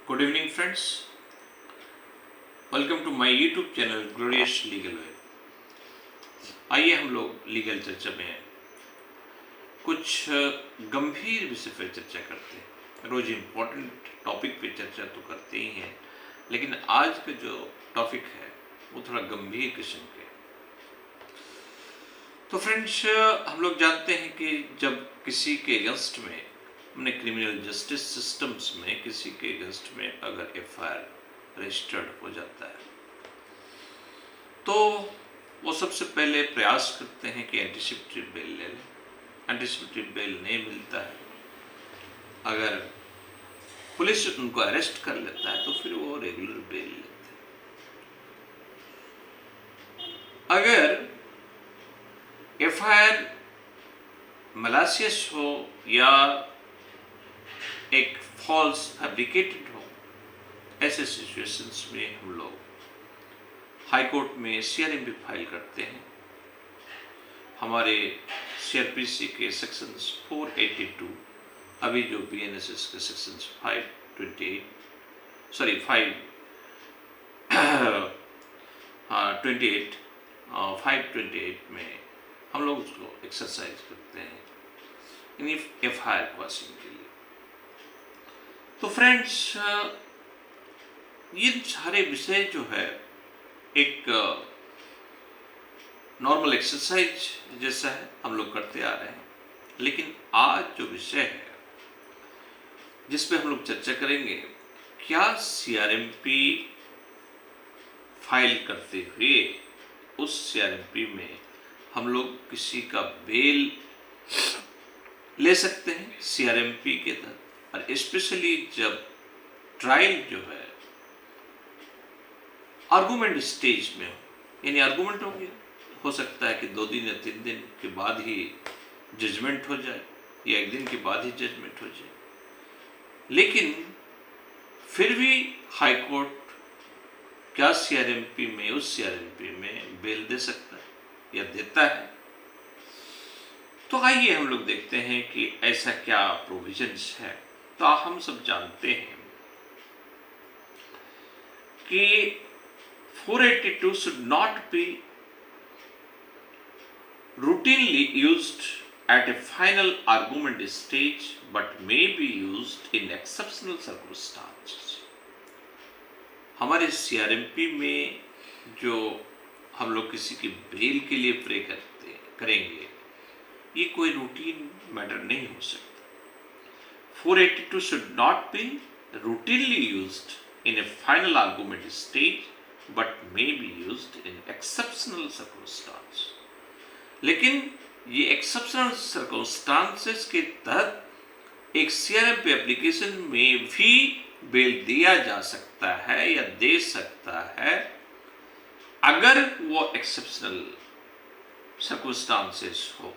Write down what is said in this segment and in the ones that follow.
Good evening friends, welcome to my YouTube channel glorious legal web. आइए हम लोग legal चर्चा में कुछ गंभीर विषय पर चर्चा करते हैं। रोज इम्पोर्टेंट टॉपिक पे चर्चा तो करते ही हैं, लेकिन आज का जो टॉपिक है वो थोड़ा गंभीर किस्म के। तो फ्रेंड्स, हम लोग जानते हैं कि जब किसी के अगेंस्ट में अपने क्रिमिनल जस्टिस सिस्टम्स में किसी के अगेंस्ट में अगर एफआईआर रजिस्टर्ड हो जाता है तो वो सबसे पहले प्रयास करते हैं कि एंटीसिपेटरी बेल ले लें। एंटीसिपेटरी बेल नहीं मिलता है, अगर पुलिस उनको अरेस्ट कर लेता है तो फिर वो रेगुलर बेल लेते हैं। अगर एफआईआर मलासियस हो या एक फॉल्स फैब्रिकेटेड हो, ऐसे सिचुएशंस में हम लोग हाई कोर्ट में सीआरएमपी फाइल करते हैं। हमारे सीआरपीसी के सेक्शंस 482, अभी जो बीएनएसएस के सेक्शंस 528 में हम लोग उसको एक्सरसाइज करते हैं इन एफआईआर पासिंग के लिए। तो फ्रेंड्स, ये सारे विषय जो है एक नॉर्मल एक्सरसाइज जैसा है, हम लोग करते आ रहे हैं। लेकिन आज जो विषय है जिस पे हम लोग चर्चा करेंगे, क्या सीआरएमपी फाइल करते हुए उस सीआरएमपी में हम लोग किसी का बेल ले सकते हैं सीआरएमपी के तहत, और स्पेशली जब ट्रायल जो है आर्गुमेंट स्टेज में हो, यानी आर्गुमेंट हो गया, हो सकता है कि 2 दिन या 3 दिन के बाद ही जजमेंट हो जाए या 1 दिन के बाद ही जजमेंट हो जाए, लेकिन फिर भी हाई कोर्ट क्या सीआरएमपी में, उस सीआरएमपी में बेल दे सकता है या देता है। तो आइए हम लोग देखते हैं कि ऐसा क्या प्रोविजंस है। तो हम सब जानते हैं कि 482 should not be routinely used at a final argument stage but may be used in exceptional circumstances। हमारे सीआरएमपी में जो हम लोग किसी की बेल के लिए प्रे करेंगे, ये कोई रूटीन मैटर नहीं हो सकता। 482 should not be routinely used in a final argument stage but may be used in exceptional circumstances। लेकिन ये एक्सेप्शनल सर्कमस्टांसेस के तहत एक सीआरएमपी एप्लीकेशन में भी बेल दिया जा सकता है या दे सकता है, अगर वो एक्सेप्शनल सर्कमस्टांसेस हो।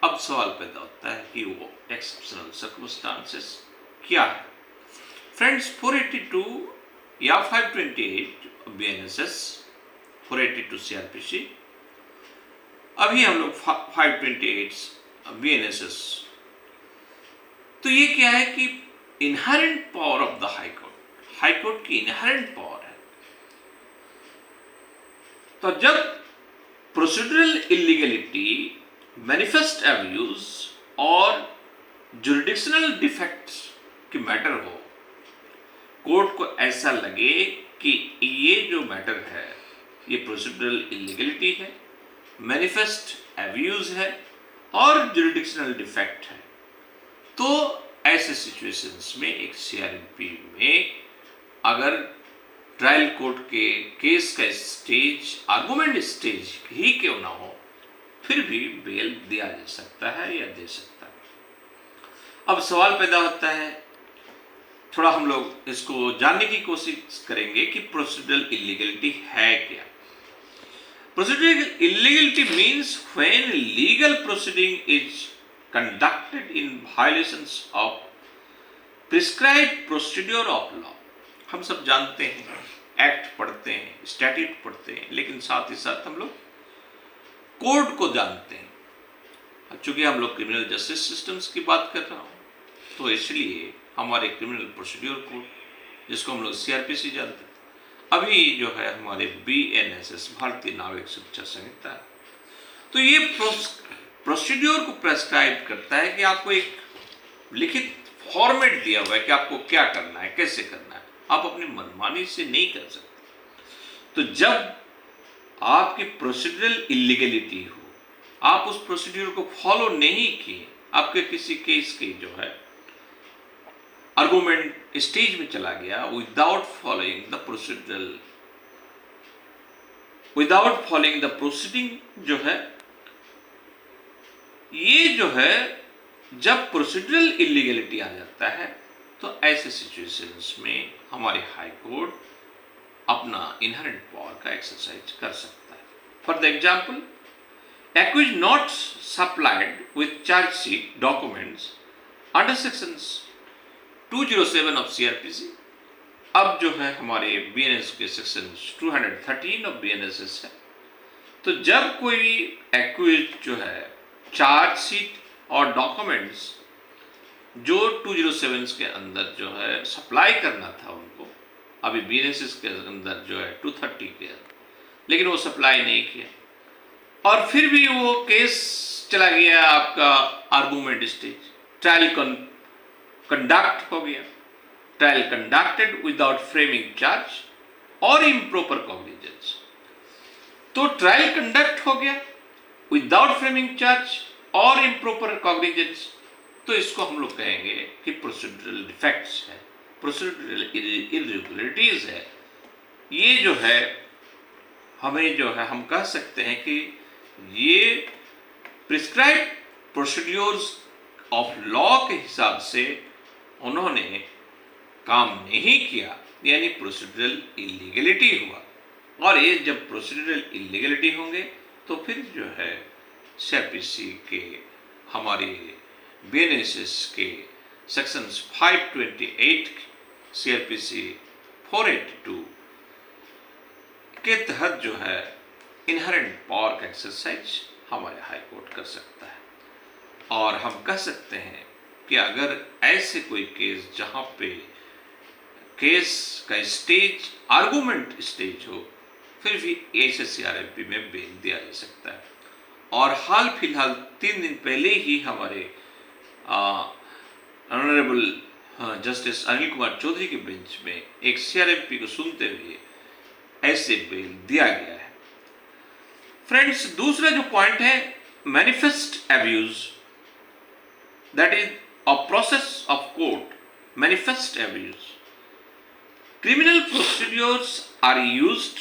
अब सवाल पैदा होता है कि वो एक्सेप्शनल सर्कमस्टांसेस क्या है। फ्रेंड्स, 482 या 528 बीएनएसएस, 482 सीआरपीसी, अभी हम लोग 528 बीएनएसएस। तो ये क्या है कि inherent power of the high court की इनहेरेंट पावर है। तो जब प्रोसीड्यूरल इलीगलिटी, मैनिफेस्ट एब्यूज और जुरिडिक्शनल डिफेक्ट्स की मैटर हो, कोर्ट को ऐसा लगे कि ये जो मैटर है ये प्रोसीड्यूरल इलीगलिटी है, मैनिफेस्ट एब्यूज है और जुरिडिक्शनल डिफेक्ट है, तो ऐसे सिचुएशंस में एक सीआरएमपी में अगर ट्रायल कोर्ट के केस का स्टेज आर्गुमेंट स्टेज ही क्यों ना हो, फिर भी बेल दिया जा सकता है या दे सकता है। अब सवाल पैदा होता है, थोड़ा हम लोग इसको जानने की कोशिश करेंगे कि प्रोसीड्यूरल इलीगलिटी है क्या। Procedural illegality means when legal proceeding is conducted in violations of prescribed procedure of law. हम सब जानते हैं, एक्ट पढ़ते हैं, स्टैट्यूट पढ़ते हैं, लेकिन साथ ही साथ हम लोग कोड को जानते हैं। चूंकि हम लोग क्रिमिनल जस्टिस सिस्टम्स की बात कर रहा हूँ, तो इसलिए हमारे क्रिमिनल प्रोसीड्यूर कोड जिसको हम लोग सीआरपीसी जानते हैं। अभी जो है हमारे बीएनएसएस, भारतीय नाविक सुरक्षा संहिता है। तो ये प्रोसीड्योर को प्रेस्क्राइब करता है कि आपको एक लिखित फॉर्मेट दिया हुआ है कि आपको क्या करना है, कैसे करना है। आप अपनी मनमानी से नहीं कर सकते। तो जब आपकी प्रोसीड्यूरल इलीगलिटी हो, आप उस प्रोसीड्यूर को फॉलो नहीं किए, आपके किसी केस के जो है आर्गुमेंट स्टेज में चला गया विदाउट फॉलोइंग द प्रोसीडिंग जो है, ये जो है जब प्रोसीड्यूरल इलीगलिटी आ जाता है तो ऐसे सिचुएशंस में हमारी हाई कोर्ट अपना इनहेरेंट पावर का एक्सरसाइज कर सकता है। For the example, accused not supplied with charge sheet documents under sections 207 of CRPC। अब जो है हमारे BNS के सेक्शन 213 ऑफ BNSS है। तो जब कोई accused जो है चार्ज शीट और डॉक्यूमेंट्स जो 207 के अंदर जो है सप्लाई करना था उनको, अभी BNSS के अंदर जो है 230 के, लेकिन वो सप्लाई नहीं किया और फिर भी वो केस चला गया आपका आर्गूमेंट स्टेज, ट्रायल कंडक्ट हो गया, trial conducted without framing charge और इम्प्रॉपर कॉग्निजेंस। तो ट्रायल कंडक्ट हो गया विदाउट फ्रेमिंग चार्ज और इम्प्रॉपर कॉग्निजेंस, तो इसको हम लोग कहेंगे कि प्रोसीड्यूरल डिफेक्ट्स है, प्रोसीड्यूरल इरेगुलरिटीज है। ये जो है हमें जो है हम कह सकते हैं कि ये प्रिस्क्राइब प्रोसीड्यूर्स ऑफ लॉ के हिसाब से उन्होंने काम नहीं किया, यानी प्रोसीड्यूरल इलीगलिटी हुआ। और ये जब प्रोसीड्यूरल इलीगलिटी होंगे तो फिर जो है सीआरपीसी के हमारे बीएनएसएस के सेक्शंस 528 सीआरपीसी 482 के तहत जो है इनहेरेंट पावर का एक्सरसाइज हमारे हाई कोर्ट कर सकता है। और हम कह सकते हैं कि अगर ऐसे कोई केस जहां पे केस का स्टेज आर्गुमेंट स्टेज हो, फिर भी ऐसे सीआरएमपी में बेल दिया जा सकता है। और हाल फिलहाल 3 दिन पहले ही हमारे ऑनरेबल जस्टिस अनिल कुमार चौधरी के बेंच में एक सीआरएमपी को सुनते हुए ऐसे बेल दिया गया है। फ्रेंड्स, दूसरा जो पॉइंट है manifest abuse, that is a process of court manifest abuse. Criminal procedures are used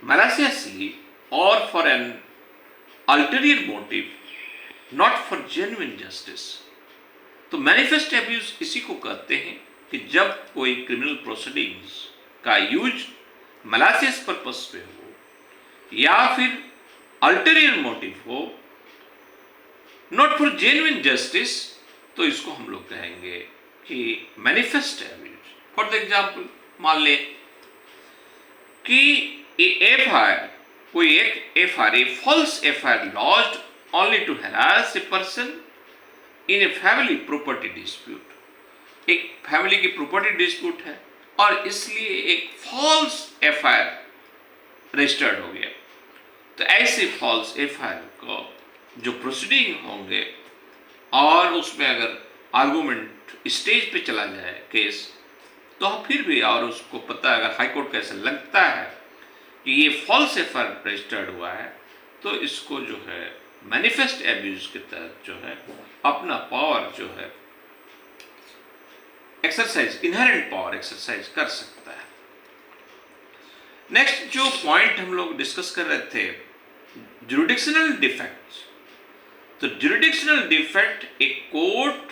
maliciously or for an ulterior motive, not for genuine justice। तो मैनिफेस्ट एब्यूज इसी को कहते हैं कि जब कोई क्रिमिनल प्रोसीडिंग्स का यूज मैलिशियस पर्पस पे हो या फिर अल्टीरियर मोटिव हो, नॉट फॉर जेन्युइन जस्टिस, तो इसको हम लोग कहेंगे कि manifest abuse. For the example, मान ले कि कोई एक FIR, false FIR launched only to harass a person in a family property dispute. एक फैमिली की प्रॉपर्टी डिस्प्यूट है और इसलिए एक फॉल्स एफआईआर रजिस्टर्ड हो गया। तो ऐसे फॉल्स एफआईआर को जो प्रोसीडिंग होंगे और उसमें अगर आर्गुमेंट स्टेज पे चला जाए केस, तो फिर भी और उसको पता अगर हाईकोर्ट को ऐसा लगता है कि ये फॉल्स एफआईआर रजिस्टर्ड हुआ है, तो इसको जो है मैनिफेस्ट एब्यूज के तहत जो है अपना पावर जो है एक्सरसाइज, इनहेरेंट पावर एक्सरसाइज कर सकता है। नेक्स्ट जो पॉइंट हम लोग डिस्कस कर रहे थे, ज्यूरिडिक्शनल डिफेक्ट्स। तो ज्यूरिडिक्शनल डिफेक्ट, ए कोर्ट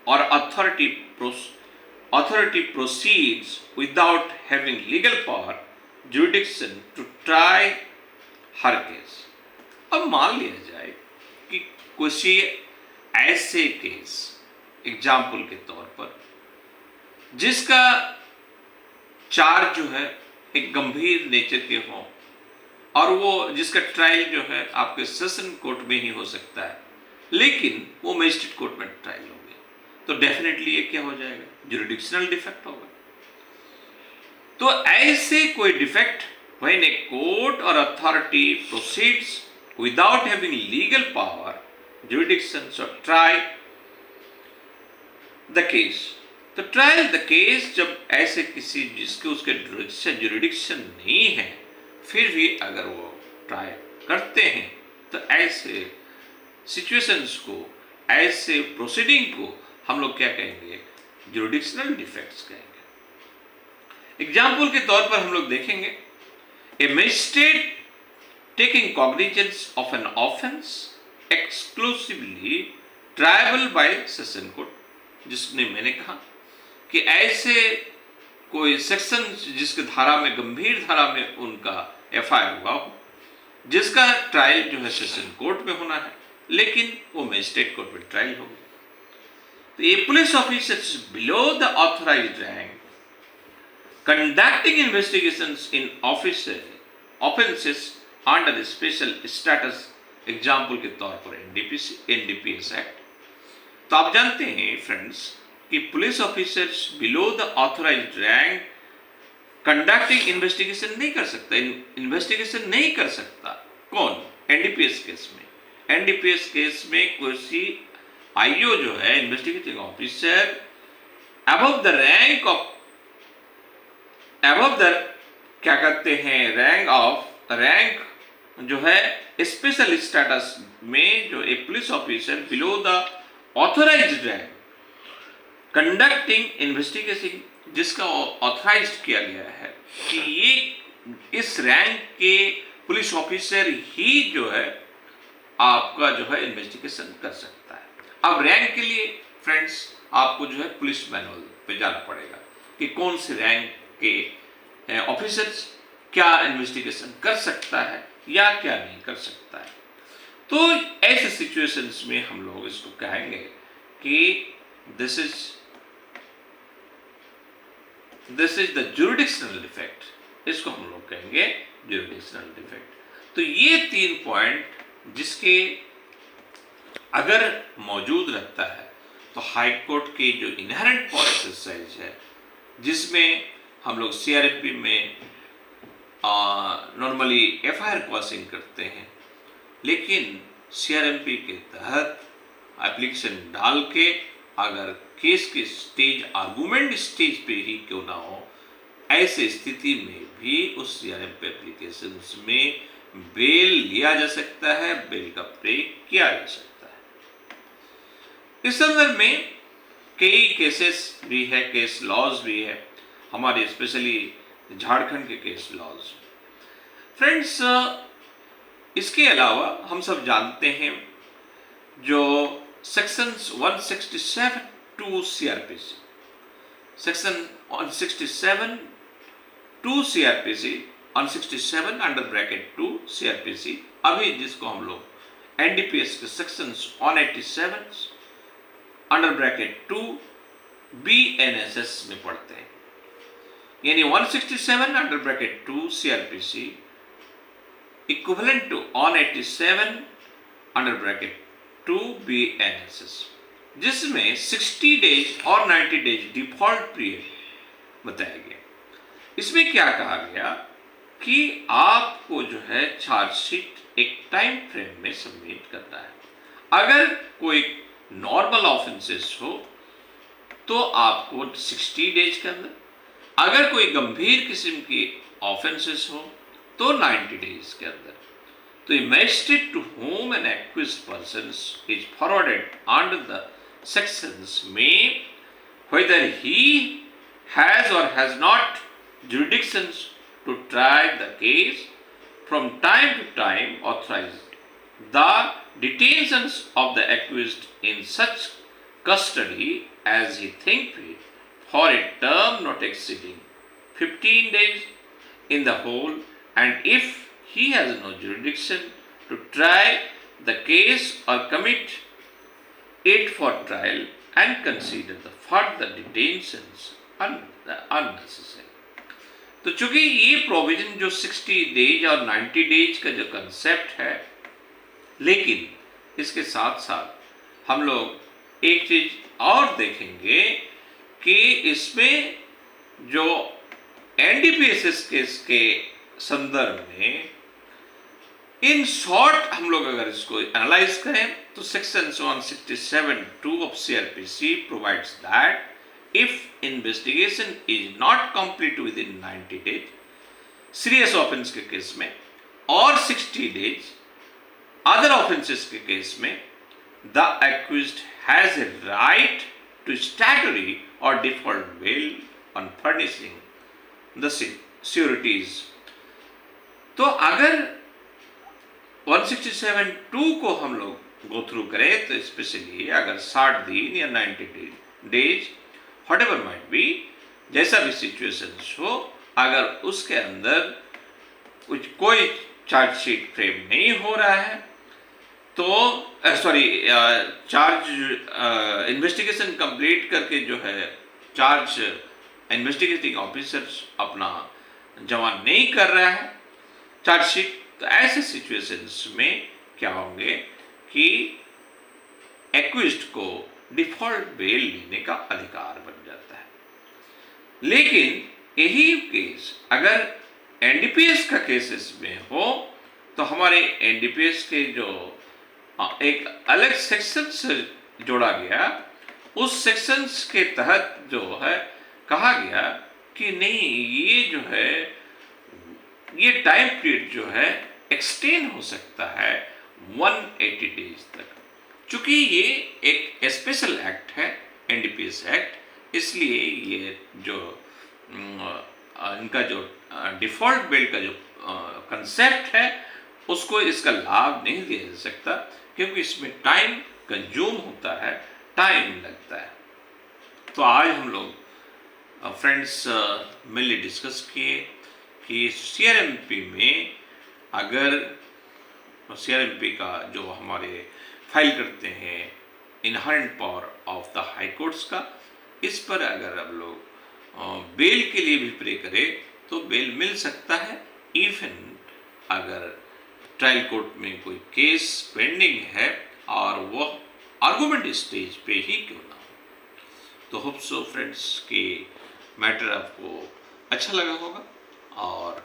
और authority proceeds without having legal power jurisdiction to try her case। अब मान लिया जाए कि कुछ ऐसे केस, एग्जाम्पल के तौर पर, जिसका चार्ज जो है एक गंभीर नेचर के हो और वो जिसका ट्रायल जो है आपके सेशन कोर्ट में ही हो सकता है, लेकिन वो मजिस्ट्रेट कोर्ट में ट्रायल हो गया, तो डेफिनेटली ये क्या हो जाएगा, ज्यूरिडिक्शनल डिफेक्ट होगा। तो ऐसे कोई डिफेक्ट व्हेन ए कोर्ट और authority proceeds without having legal power jurisdiction और ट्राई द केस, तो ट्रायल द केस जब ऐसे किसी जिसके उसके जुरिडिक्शन नहीं है फिर भी अगर वो ट्राई करते हैं तो ऐसे सिचुएशंस को, ऐसे प्रोसीडिंग को हम लोग क्या कहेंगे, जुरिडिक्शनल डिफेक्ट्स कहेंगे। एग्जाम्पल के तौर पर हम लोग देखेंगे, a magistrate taking cognizance of an offence exclusively triable by session court, जिसने मैंने कहा कि ऐसे कोई सेक्शन जिसके धारा में, गंभीर धारा में उनका एफआईआर हुआ हो, जिसका ट्रायल जो है सेशन कोर्ट में होना है, लेकिन वो मजिस्ट्रेट कोर्ट में ट्रायल होगी। तो ये police officers below the authorised rank conducting investigations in offenses under the special status, example के तौर पर एनडीपीएस एक्ट। तो आप जानते हैं फ्रेंड्स कि police officers below the authorised rank conducting investigation नहीं कर सकता, इन्वेस्टिगेशन नहीं कर सकता। कौन? एनडीपीएस केस में। एनडीपीएस केस में कोई आईओ जो है, investigating officer, above the rank of, above the क्या कहते हैं, रैंक जो है स्पेशल स्टेटस में जो एक police officer below the authorised rank conducting investigation, जिसका ऑथराइज्ड किया गया है कि ये इस रैंक के पुलिस ऑफिसर ही जो है आपका जो है इन्वेस्टिगेशन कर सकता है। अब रैंक के लिए फ्रेंड्स आपको जो है पुलिस मैनुअल पे जाना पड़ेगा कि कौन से रैंक के ऑफिसर्स क्या इन्वेस्टिगेशन कर सकता है या क्या नहीं कर सकता है। तो ऐसे सिचुएशंस में हम लोग इसको कहेंगे कि दिस इज द जुरिडिक्शनल डिफेक्ट, इसको हम लोग कहेंगे जुरिडिक्शनल डिफेक्ट। तो ये 3 पॉइंट जिसके अगर मौजूद रहता है तो हाई कोर्ट की जो इनहेरेंट पावर एक्सरसाइज है, जिसमें हम लोग सीआरएमपी में नॉर्मली एफआईआर क्रॉसिंग करते हैं, लेकिन सीआरएमपी के तहत एप्लीकेशन डाल के अगर केस के स्टेज, आर्गुमेंट स्टेज पे ही क्यों ना हो, ऐसे स्थिति में भी उस सीआरएमपी एप्लीकेशन में बेल लिया जा सकता है, बेल का प्ले किया जा सकता है। इस संदर्भ में कई केसेस भी है, केस लॉज भी है हमारे, स्पेशली झारखंड के केस लॉज। फ्रेंड्स, इसके अलावा हम सब जानते हैं जो sections 167 two CrPC, section 167 two CrPC, 167 under bracket 2 CrPC, अभी जिसको हम लोग एनडीपीएस के सेक्शंस 187 अंडर ब्रैकेट 2 बीएनएसएस में पढ़ते हैं। यानी 167 under bracket 2 CrPC equivalent to 187 under bracket 2 BNSS, जिसमें 60 डेज और 90 डेज डिफॉल्ट पीरियड बताया गया। इसमें क्या कहा गया कि आपको जो है चार्जशीट एक टाइम फ्रेम में सबमिट करना है। अगर कोई नॉर्मल ऑफेंसेस हो तो आपको 60 डेज के अंदर, अगर कोई गंभीर किस्म की ऑफेंसेस हो तो 90 डेज के अंदर। तो a magistrate to whom an accused person is forwarded under the sections may, whether he has or has not jurisdictions to try the case, from time to time authorize the detentions of the accused in such custody as he think fit for a term not exceeding 15 days in the whole, and if he has no jurisdiction to try the case or commit it for trial and consider the further detentions unnecessary। तो चूंकि ये provision जो 60 days और 90 days का जो concept है, लेकिन इसके साथ साथ हम लोग एक चीज और देखेंगे कि इसमें जो एनडीपीएस केस के संदर्भ में इन शॉर्ट हम लोग अगर इसको एनालाइज करें तो section 167(2) of CrPC provides that if investigation is not complete within 90 days serious offence के केस में और 60 डेज अदर ऑफेंसेस के केस में the accused has a right to statutory और default bail on furnishing the securities. तो अगर 167(2) को हम लोग गो थ्रू करें तो स्पेशली अगर 60 दिन या 90 days what ever might be, जैसा भी सिचुएशन हो, अगर उसके अंदर कुछ कोई चार्जशीट फ्रेम नहीं हो रहा है तो चार्ज इन्वेस्टिगेशन कंप्लीट करके जो है चार्ज इन्वेस्टिगेटिंग ऑफिसर अपना जमा नहीं कर रहा है चार्जशीट, तो ऐसे सिचुएशंस में क्या होंगे कि एक्यूज्ड को डिफॉल्ट बेल लेने का अधिकार बन जाता है। लेकिन यही केस अगर एनडीपीएस का केसेस में हो तो हमारे एनडीपीएस के जो एक अलग सेक्शन से जोड़ा गया, उस सेक्शंस के तहत जो है कहा गया कि नहीं, ये जो है ये टाइम पीरियड जो है एक्सटेंड हो सकता है 180 डेज तक। चूंकि ये एक स्पेशल एक्ट है एनडीपीएस एक्ट, इसलिए ये जो इनका जो डिफॉल्ट बेल का जो कंसेप्ट है उसको इसका लाभ नहीं दिया जा सकता, क्योंकि इसमें टाइम कंज्यूम होता है, टाइम लगता है। तो आज हम लोग फ्रेंड्स मिलकर डिस्कस किए कि सीआरएमपी में अगर सीआरएमपी का जो हमारे फाइल करते हैं inherent power of the high courts का, इस पर अगर हम लोग बेल के लिए भी प्रे करें तो बेल मिल सकता है, इवन अगर ट्रायल कोर्ट में कोई केस पेंडिंग है और वह आर्गुमेंट स्टेज पे ही क्यों ना हो। तो होप सो फ्रेंड्स कि मैटर आपको अच्छा लगा होगा और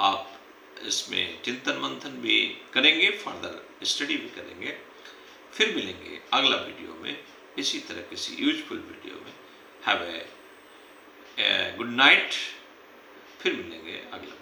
आप इसमें चिंतन मंथन भी करेंगे, फर्दर स्टडी भी करेंगे। फिर मिलेंगे अगला वीडियो में इसी तरह किसी यूजफुल वीडियो में। Have a good night. फिर मिलेंगे अगला